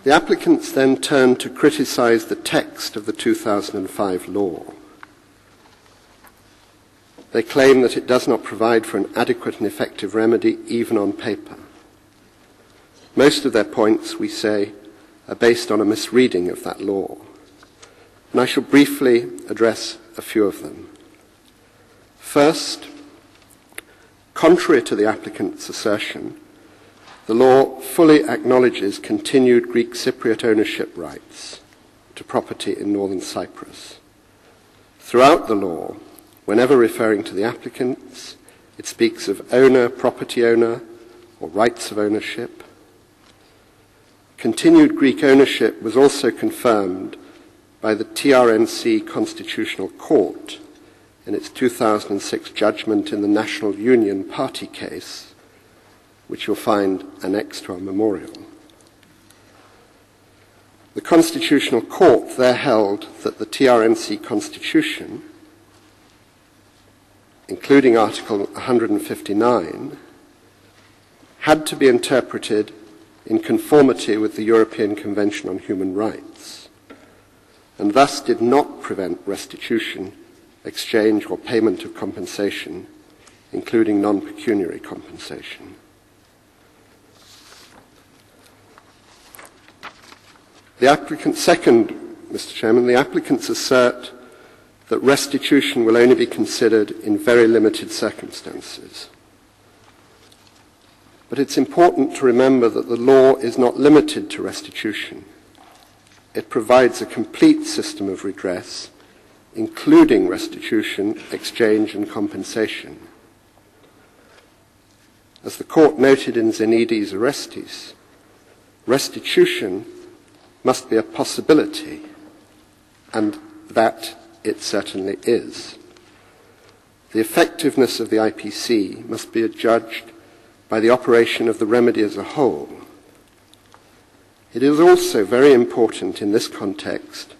The applicants then turned to criticise the text of the 2005 law. They claim that it does not provide for an adequate and effective remedy, even on paper. Most of their points, we say, are based on a misreading of that law, and I shall briefly address a few of them. First, contrary to the applicant's assertion, the law fully acknowledges continued Greek Cypriot ownership rights to property in northern Cyprus. Throughout the law, whenever referring to the applicants, it speaks of owner, property owner, or rights of ownership. Continued Greek ownership was also confirmed by the TRNC Constitutional Court in its 2006 judgment in the National Union Party case, which you'll find annexed to our memorial. The Constitutional Court there held that the TRNC Constitution, including Article 159, had to be interpreted in conformity with the European Convention on Human Rights, and thus did not prevent restitution, exchange, or payment of compensation, including non-pecuniary compensation. The applicants assert that restitution will only be considered in very limited circumstances. But it's important to remember that the law is not limited to restitution. It provides a complete system of redress, including restitution, exchange, and compensation. As the court noted in Zenides Orestes, restitution must be a possibility, and that it certainly is. The effectiveness of the IPC must be judged by the operation of the remedy as a whole. It is also very important in this context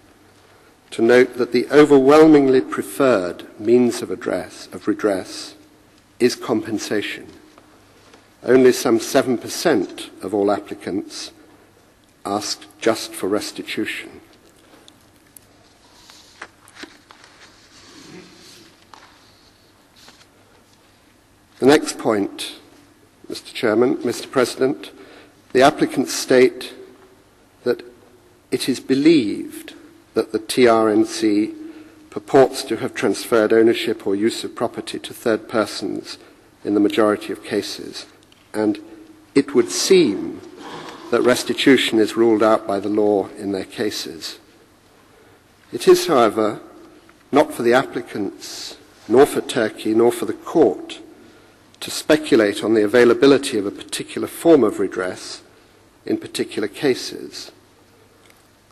to note that the overwhelmingly preferred means of redress is compensation. Only some 7% of all applicants asked just for restitution. The next point, Mr. President, the applicants state that it is believed that the TRNC purports to have transferred ownership or use of property to third persons in the majority of cases, and it would seem that restitution is ruled out by the law in their cases. It is, however, not for the applicants, nor for Turkey, nor for the court to speculate on the availability of a particular form of redress in particular cases.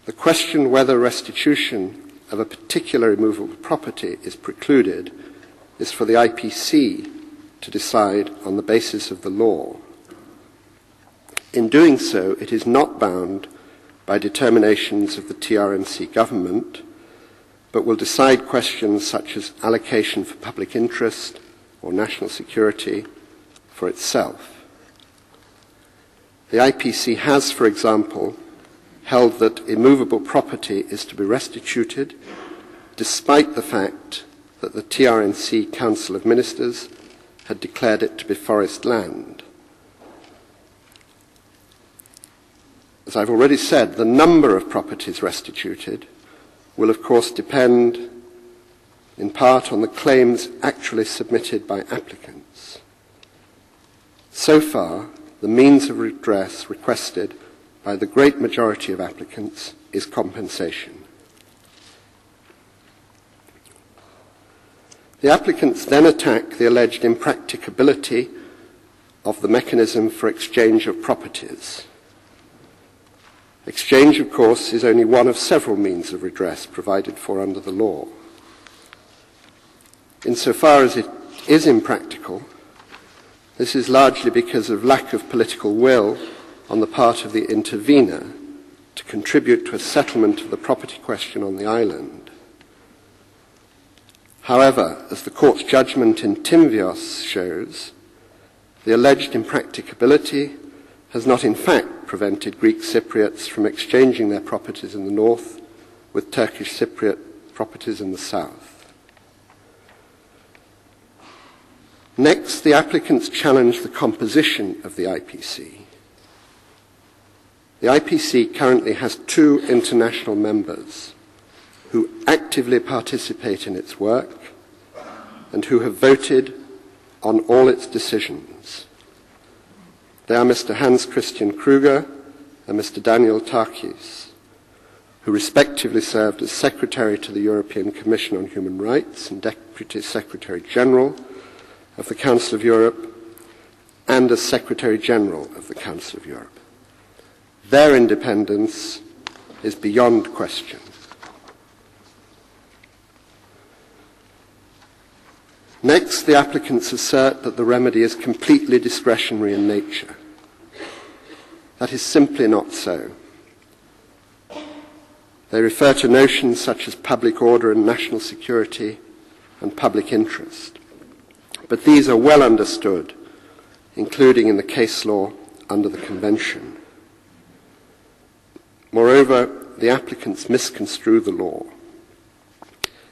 The question whether restitution of a particular immovable property is precluded is for the IPC to decide on the basis of the law. In doing so, it is not bound by determinations of the TRNC government, but will decide questions such as allocation for public interest or national security for itself. The IPC has, for example, held that immovable property is to be restituted despite the fact that the TRNC Council of Ministers had declared it to be forest land. As I've already said, the number of properties restituted will of course depend in part on the claims actually submitted by applicants. So far, the means of redress requested by the great majority of applicants is compensation. The applicants then attack the alleged impracticability of the mechanism for exchange of properties. Exchange, of course, is only one of several means of redress provided for under the law. Insofar as it is impractical, this is largely because of lack of political will on the part of the intervener to contribute to a settlement of the property question on the island. However, as the court's judgment in Timvios shows, the alleged impracticability has not in fact prevented Greek Cypriots from exchanging their properties in the north with Turkish Cypriot properties in the south. Next, the applicants challenge the composition of the IPC. The IPC currently has 2 international members who actively participate in its work and who have voted on all its decisions. They are Mr. Hans Christian Kruger and Mr. Daniel Takis, who respectively served as Secretary to the European Commission on Human Rights and Deputy Secretary General of the Council of Europe and as Secretary General of the Council of Europe. Their independence is beyond question. Next, the applicants assert that the remedy is completely discretionary in nature. That is simply not so. They refer to notions such as public order and national security and public interest. But these are well understood, including in the case law under the Convention. Moreover, the applicants misconstrue the law.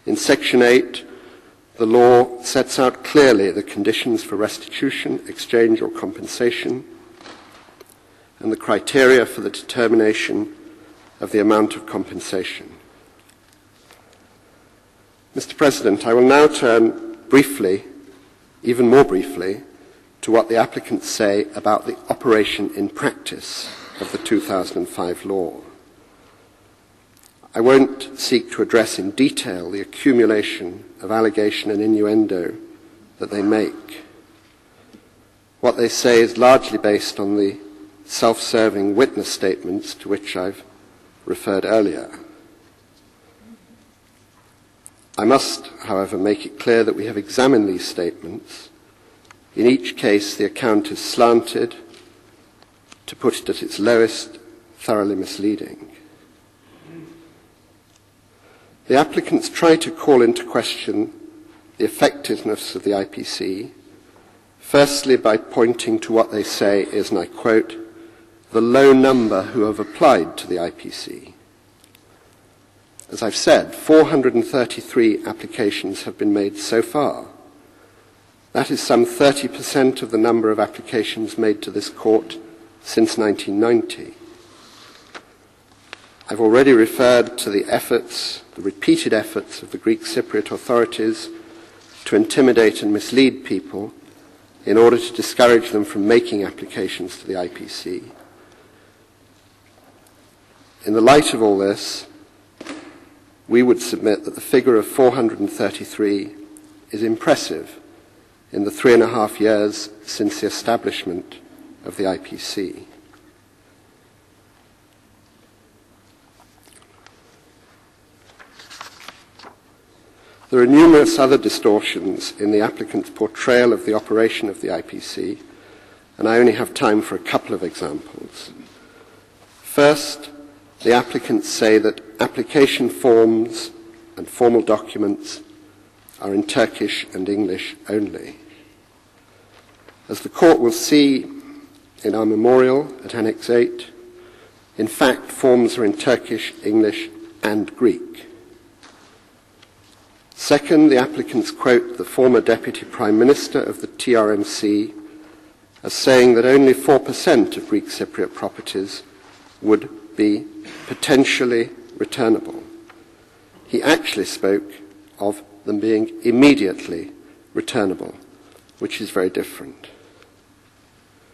In Section 8, the law sets out clearly the conditions for restitution, exchange or compensation, and the criteria for the determination of the amount of compensation. Mr. President, I will now turn briefly, even more briefly, to what the applicants say about the operation in practice of the 2005 law. I won't seek to address in detail the accumulation of allegation and innuendo that they make. What they say is largely based on the self-serving witness statements to which I've referred earlier. I must, however, make it clear that we have examined these statements. In each case, the account is slanted, to put it at its lowest, thoroughly misleading. The applicants try to call into question the effectiveness of the IPC, firstly by pointing to what they say is, and I quote, the low number who have applied to the IPC. As I've said, 433 applications have been made so far. That is some 30% of the number of applications made to this court since 1990. I've already referred to the repeated efforts of the Greek Cypriot authorities to intimidate and mislead people in order to discourage them from making applications to the IPC. In the light of all this, we would submit that the figure of 433 is impressive in the 3.5 years since the establishment of the IPC. There are numerous other distortions in the applicant's portrayal of the operation of the IPC, and I only have time for a couple of examples. First, the applicants say that application forms and formal documents are in Turkish and English only. As the court will see in our memorial at Annex 8, in fact, forms are in Turkish, English, and Greek. Second, the applicants quote the former Deputy Prime Minister of the TRMC as saying that only 4% of Greek Cypriot properties would be potentially returnable. He actually spoke of them being immediately returnable, which is very different.